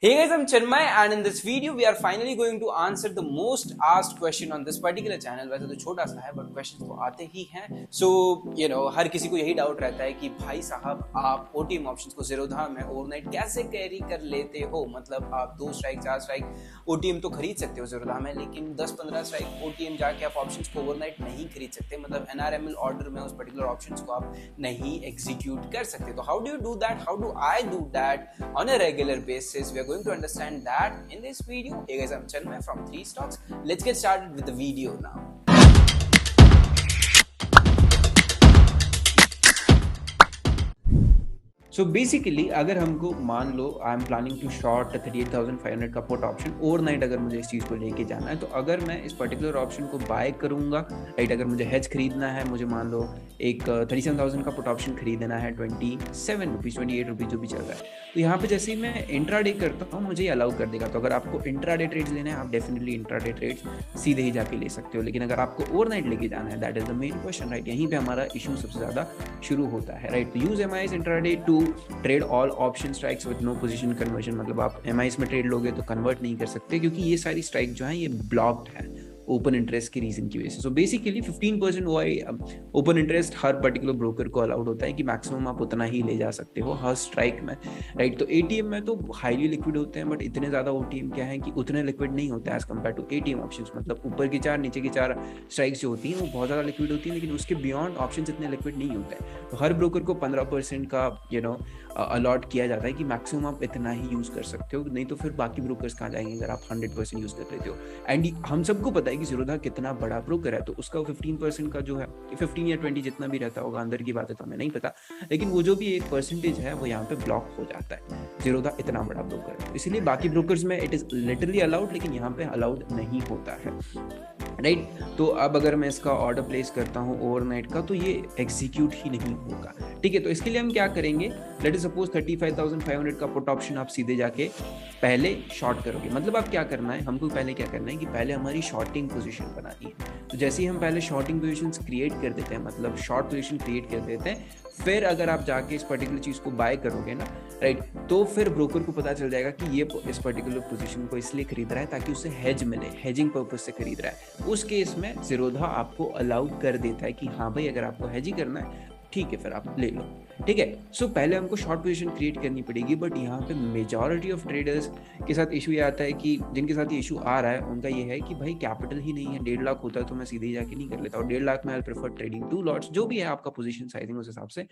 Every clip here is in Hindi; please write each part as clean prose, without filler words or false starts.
Hey guys, I'm Chinmay and in this video we are finally going to answer the most asked question on this particular channel। वैसे तो छोटा सा है बट क्वेश्चंस तो आते ही हैं। सो हर किसी को यही डाउट रहता है कि भाई साहब आप ओटीएम ऑप्शंस को ज़ीरोधा में ओवरनाइट कैसे कैरी कर लेते हो। मतलब आप 2 स्ट्राइक 4 स्ट्राइक ओटीएम तो खरीद सकते हो ज़ीरोधा में, लेकिन 10-15 स्ट्राइक ओटीएम जाके आप ऑप्शंस को ओवरनाइट नहीं खरीद सकते। मतलब एनआरएमएल ऑर्डर में उस पर्टिकुलर ऑप्शंस को आप नहीं एग्जीक्यूट कर सकते। तो how do you do that, how do I do that on a regular basis? We going to understand that in this video. Hey guys, I'm Chinmay from 3 Stocks. Let's get started with the video now. So basically अगर हमको मान लो I am planning to short 38,500 का पुट ऑप्शन ओवरनाइट, अगर मुझे इस चीज़ को लेके जाना है, तो अगर मैं इस पर्टिकुलर ऑप्शन को बाय करूंगा, राइट, अगर मुझे हेज खरीदना है, मुझे मान लो एक 37,000 का पुट ऑप्शन खरीदना है 27 रुपीज़ 28 रुपीज़ जो भी चल रहा है, तो यहाँ पे जैसे ही मैं इंट्राडे करता हूँ मुझे अलाउ कर देगा। तो अगर आपको इंट्राडे ट्रेड्स लेना है आप डेफिनेटली इंट्राडे ट्रेड्स सीधे ही जाके ले सकते हो, लेकिन अगर आपको ओवरनाइट लेके जाना है, that is the main question, right. यहीं पे हमारा इशू सबसे ज़्यादा शुरू होता है, राइट। Use MIS intraday to trade all option strikes with no position conversion. मतलब आप एमआईज में ट्रेड लोगे तो कन्वर्ट नहीं कर सकते, क्योंकि ये सारी स्ट्राइक जो है ये ब्लॉक्ड है ओपन इंटरेस्ट की रीजन की वजह से। सो बेसिकली 15% ओपन इंटरेस्ट हर पर्टिकुलर ब्रोकर को अलाउड होता है कि मैक्सिमम आप उतना ही ले जा सकते हो हर स्ट्राइक में, राइट। तो एटीएम में तो हाईली लिक्विड होते हैं, बट इतने ज्यादा ओटीएम क्या है कि उतने लिक्विड नहीं होते हैं as compare to ATM options. मतलब ऊपर की 4 नीचे की 4 स्ट्राइक्स जो होती हैं वो बहुत ज्यादा लिक्विड होती हैं, लेकिन उसके बियॉन्ड ऑप्शंस इतने लिक्विड नहीं होते हैं। तो हर ब्रोकर को 15% का अलॉट किया जाता है कि मैक्सिमम आप इतना ही यूज कर सकते हो, नहीं तो फिर बाकी ब्रोकर्स कहाँ जाएंगे अगर आप 100% यूज कर लेते हो। एंड हम सबको पता है कि ज़ीरोधा कितना बड़ा ब्रोकर है, तो उसका 15% का जो है 15 या 20 जितना भी रहता होगा, अंदर की बात है तो हमें नहीं पता, लेकिन वो जो भी एक परसेंटेज है वो यहाँ पे ब्लॉक हो जाता है। ज़ीरोधा इतना बड़ा ब्रोकर है, इसलिए बाकी ब्रोकर्स में इट इज लिटरली अलाउड, लेकिन यहाँ पे अलाउड नहीं होता है, राइट। तो अब अगर मैं इसका ऑर्डर प्लेस करता हूँ ओवरनाइट का, तो ये एग्जीक्यूट ही नहीं होगा, ठीक है। तो इसके लिए हम क्या करेंगे, लेट इज सपोज 35,500 का पुट ऑप्शन आप सीधे जाके पहले शॉर्ट करोगे। मतलब आप क्या करना है, हमको पहले क्या करना है कि पहले हमारी शॉर्टिंग पोजीशन बनानी है। तो जैसे ही हम पहले शॉर्टिंग पोजीशंस क्रिएट कर देते हैं, मतलब शॉर्ट पोजीशन क्रिएट कर देते हैं, फिर अगर आप जाके इस पर्टिकुलर चीज को बाय करोगे ना, राइट, तो फिर ब्रोकर को पता चल जाएगा कि ये इस पर्टिकुलर पोजीशन को इसलिए खरीद रहा है ताकि उसे हेज मिले, हेजिंग पर्पज से खरीद रहा है। उस केस में ज़ीरोधा आपको अलाउ कर देता है कि हाँ भाई अगर आपको हेज ही करना है ठीक है फिर आप ले लो, ठीक है। सो पहले हमको शॉर्ट पोजीशन क्रिएट करनी पड़ेगी, बट यहाँ पे मेजॉरिटी ऑफ ट्रेडर्स के साथ इशू ये आता है कि जिनके साथ ये इशू आ रहा है उनका ये है कि भाई कैपिटल ही नहीं है। 1.5 लाख होता है तो मैं सीधे ही जाके नहीं कर लेता, और 1.5 लाख में आई प्रेफर ट्रेडिंग 2 लॉट्स, जो भी है आपका पोजीशन साइजिंग उस हिसाब से।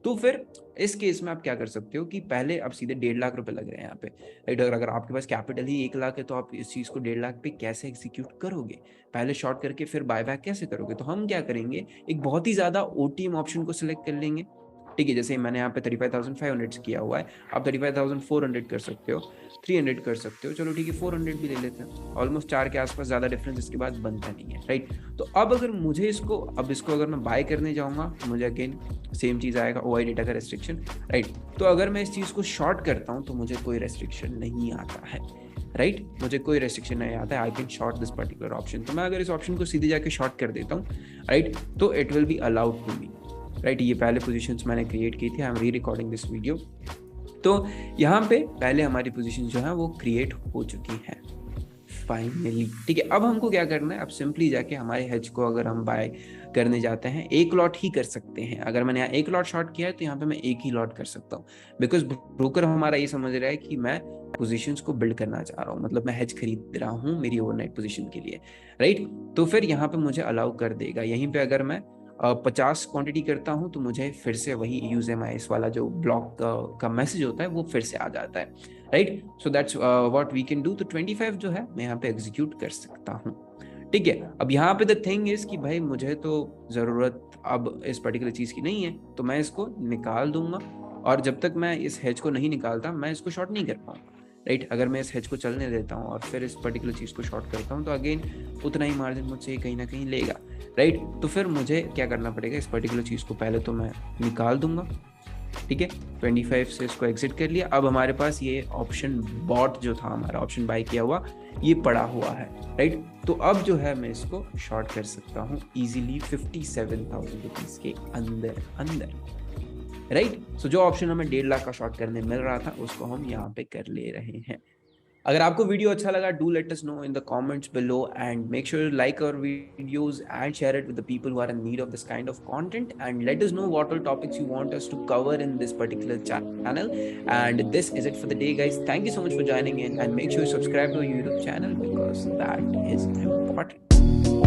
तो फिर इस केस में आप क्या कर सकते हो कि पहले अब सीधे 1.5 लाख रुपए लग रहे हैं यहाँ पे, राइट। अगर आपके पास कैपिटल ही 1 लाख है तो आप इस चीज को 1.5 लाख पे कैसे एग्जीक्यूट करोगे, पहले शॉर्ट करके फिर बायबैक कैसे करोगे? तो हम क्या करेंगे, एक बहुत ही ज्यादा ओटीएम ऑप्शन को सिलेक्ट कर लेंगे, ठीक है। जैसे मैंने यहाँ पे 35,500 किया हुआ है, आप 35,400 कर सकते हो, 300 कर सकते हो, चलो ठीक है 400 भी ले लेते हैं। ऑलमोस्ट 4 के आसपास, ज्यादा डिफरेंस इसके बाद बनता नहीं है, राइट। तो अब अगर मुझे इसको अगर मैं बाय करने जाऊंगा तो मुझे अगेन सेम चीज आएगा, ओआई डेटा का रेस्ट्रिक्शन, राइट। तो अगर मैं इस चीज को शॉर्ट करता हूँ तो मुझे कोई रेस्ट्रिक्शन नहीं आता है, राइट, मुझे कोई रेस्ट्रिक्शन नहीं आता है। I can short this particular option. तो मैं अगर इस ऑप्शन को सीधे जाके शॉर्ट कर देता हूँ, राइट, तो it will be allowed to me, right. ये पहले पोजीशंस मैंने क्रिएट की थी, I am rerecording this video. तो यहाँ पे पहले हमारी पोजीशन जो है वो क्रिएट हो चुकी है फाइनली, ठीक है। अब हमको क्या करना है, अब सिंपली जाके हमारे हेज को अगर हम बाय करने जाते हैं, एक लॉट ही कर सकते हैं। अगर मैंने यहाँ एक लॉट शॉर्ट किया है तो यहाँ पे मैं एक ही लॉट कर सकता हूँ, बिकॉज ब्रोकर हमारा ये समझ रहा है कि मैं पोजीशंस को बिल्ड करना चाह रहा हूँ, मतलब मैं हेज खरीद रहा हूँ मेरी ओवरनाइट पोजीशन के लिए, राइट। तो फिर यहाँ पे मुझे अलाउ कर देगा। यहीं पे अगर मैं 50 क्वांटिटी करता हूँ तो मुझे फिर से वही यूज एमआईएस वाला जो ब्लॉक का मैसेज होता है वो फिर से आ जाता है, right. So that's what we can do. तो 25 जो है मैं यहाँ पे एग्जीक्यूट कर सकता हूँ, ठीक है। अब यहाँ पे द थिंग इज कि भाई मुझे तो जरूरत अब इस पर्टिकुलर चीज की नहीं है, तो मैं इसको निकाल दूंगा, और जब तक मैं इस हेज को नहीं निकालता मैं इसको शॉर्ट नहीं कर पाऊंगा, राइट। अगर मैं इस हेज को चलने देता हूँ और फिर इस पर्टिकुलर चीज को शॉर्ट करता हूँ तो अगेन उतना ही मार्जिन मुझसे कहीं ना कहीं लेगा, राइट। तो फिर मुझे क्या करना पड़ेगा, इस पर्टिकुलर चीज को पहले तो मैं निकाल दूंगा, ठीक है। 25 से इसको एग्जिट कर लिया। अब हमारे पास ये ऑप्शन बॉट जो था, हमारा ऑप्शन बाय किया हुआ, ये पड़ा हुआ है, राइट। तो अब जो है मैं इसको शॉर्ट कर सकता हूँ इजीली 57,000 रुपीज के अंदर, राइट। सो जो ऑप्शन हमें 1.5 लाख का शॉर्ट करने मिल रहा था उसको हम यहाँ पे कर ले रहे हैं, अगर आपको वीडियो अच्छा लगा, do let us know in the comments below and make sure you like our videos and share it with the people who are in need of this kind of content and let us know what all topics you want us to cover in this particular channel. And this is it for the day, guys. Thank you so much for joining in, and make sure you subscribe to our YouTube channel because that is important.